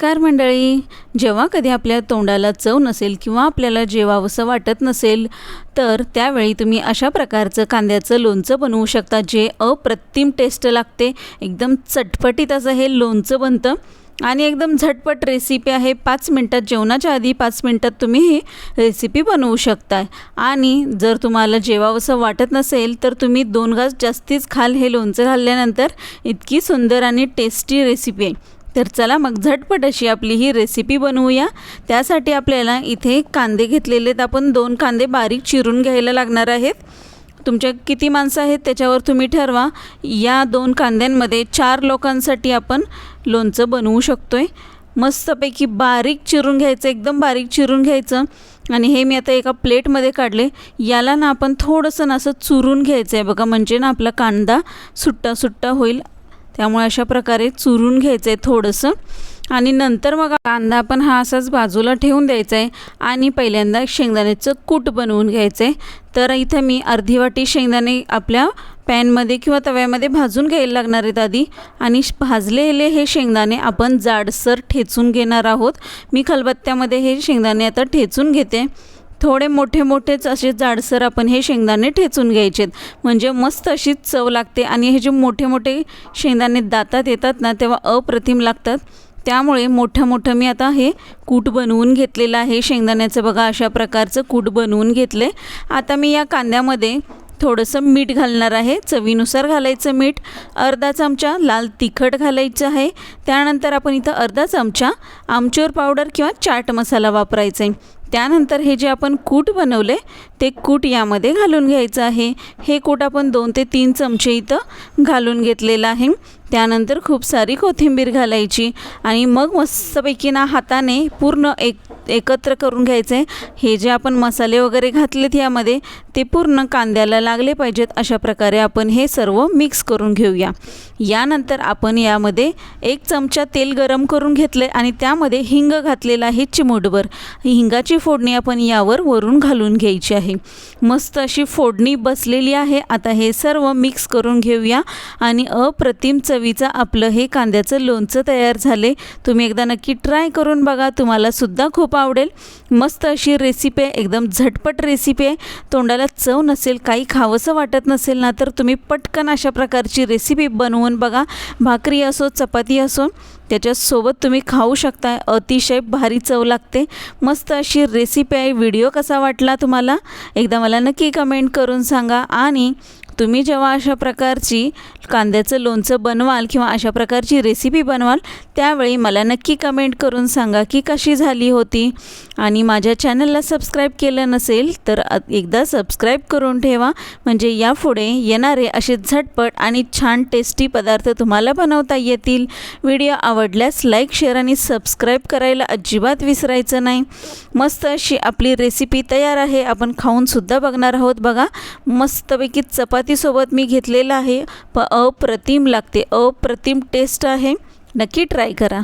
नमस्कार मंडळी. जेव्हा कधी आपल्या तोंडाला चव नसेल किंवा आपल्याला जेवावंसं वाटत नसेल तर त्यावेळी तुम्ही अशा प्रकारचं कांद्याचं लोणचं बनवू शकता, जे अप्रतिम टेस्ट लागते. एकदम चटपटीत असं हे लोणचं बनतं आणि एकदम झटपट रेसिपी आहे. 5 मिनटात, जेवणाच्या आधी 5 मिनटात तुम्ही ही रेसिपी बनवू शकता. आणि जर तुम्हाला जेवावंसं वाटत नसेल तर तुम्ही 2 घास जास्तीच खाल हे लोणचं खाल्ल्यानंतर. इतकी सुंदर आणि टेस्टी रेसिपी आहे. तर चला मग झटपट अशी आपली ही रेसिपी बनवूया. त्यासाठी आपल्याला इथे कांदे घेतलेले आहेत. आपण 2 कांदे बारीक चिरून घ्यायला लागणार आहेत. तुमच्या किती माणसं आहेत त्याच्यावर तुम्ही ठरवा. या 2 कांद्यांमध्ये 4 लोकांसाठी आपण लोणचं बनवू शकतोय. मस्तपैकी बारीक चिरून घ्यायचं, एकदम बारीक चिरून घ्यायचं. आणि हे मी आता एका प्लेटमध्ये काढले. याला ना आपण थोडंसं ना असं चुरून घ्यायचं आहे बघा, म्हणजे ना आपला कांदा सुट्टा सुट्टा होईल. त्यामुळे अशा प्रकारे चुरून घ्यायचं आहे थोडंसं. आणि नंतर मग कांदा आपण हा असाच बाजूला ठेवून द्यायचा आहे. आणि पहिल्यांदा शेंगदाण्याचं कूट बनवून घ्यायचं आहे. तर इथं मी अर्धी वाटी शेंगदाणे आपल्या पॅनमध्ये किंवा तव्यामध्ये भाजून घ्यायला लागणार आहेत आधी. आणि भाजलेले हे शेंगदाणे आपण जाडसर ठेचून घेणार आहोत. मी खलबत्त्यामध्ये हे शेंगदाणे आता ठेचून घेते. थोडे मोठे मोठेच असे जाडसर आपण हे शेंगदाणे ठेचून घ्यायचेत, म्हणजे मस्त अशी चव लागते. आणि हे जे मोठे मोठे शेंगदाणे दातात येतात ना तेव्हा अप्रतिम लागतात. त्यामुळे मोठं मी आता हे कूट बनवून घेतलेलं आहे शेंगदाण्याचं. बघा अशा प्रकारचं कूट बनवून घेतले. आता मी या कांद्यामध्ये थोडंसं मीठ घालणार आहे. चवीनुसार घालायचं मीठ. अर्धा चमचा लाल तिखट घालायचं आहे. त्यानंतर आपण इथं अर्धा चमचा आमचूर पावडर किंवा चाट मसाला वापरायचा आहे. त्यानंतर हे जे आपण कूट बनवले ते कूट यामध्ये घालून घ्यायचं आहे. हे कूट आपण 2 ते 3 चमचे इथं घालून घेतलेलं आहे. त्यानंतर खूप सारी कोथिंबीर घालायची आणि मग मस्तपैकी ना हाताने पूर्ण एकत्र करून घ्यायचं आहे. हे जे आपण मसाले वगैरे घातलेत यामध्ये ते पूर्ण कांद्याला लागले पाहिजेत. अशा प्रकारे आपण हे सर्व मिक्स करून घेऊया. यानंतर आपण यामध्ये 1 चमचा तेल गरम करून घेतले आणि त्यामध्ये हिंग घातलेला आहे चिमूटभर. हिंगाची फोडणी आपण यावर वरून घालून घ्यायची आहे. मस्त अशी फोडणी बसलेली आहे. आता हे सर्व मिक्स करून घेऊया आणि अप्रतिम चवीचं आपलं हे कांद्याचं लोणचं तयार झाले. तुम्ही एकदा नक्की ट्राय करून बघा, तुम्हाला सुद्धा खूप आवडेल. मस्त अशी रेसिपी आहे, एकदम झटपट रेसिपी आहे. तोंडाला चव नसेल, काही खावंसं वाटत नसेल ना तर तुम्ही पटकन अशा प्रकारची रेसिपी बनवून बघा. भाकरी असो, चपाती असो, त्याच्यासोबत तुम्ही खाऊ शकता. अतिशय भारी चव लागते. मस्त अशी रेसिपी आहे. व्हिडिओ कसा वाटला तुम्हाला एकदा मला नक्की कमेंट करून सांगा. आणि तुम्ही जेव्हा अशा प्रकारची कांद्याचं लोणचं बनवाल किंवा अशा प्रकारची रेसिपी बनवाल त्यावेळी मला नक्की कमेंट करून सांगा की कशी झाली होती. आणि माझ्या चॅनलला सबस्क्राईब केलं नसेल तर एकदा सबस्क्राईब करून ठेवा, म्हणजे यापुढे येणारे असे झटपट आणि छान टेस्टी पदार्थ तुम्हाला बनवता येतील. व्हिडिओ आवडल्यास लाईक, शेअर आणि सबस्क्राईब करायला अजिबात विसरायचं नाही. मस्त अशी आपली रेसिपी तयार आहे. आपण खाऊनसुद्धा बघणार आहोत. बघा मस्तपैकी चपातीसोबत मी घेतलेलं आहे. अप्रतिम लागते, अप्रतिम टेस्ट आहे. नक्की ट्राय करा.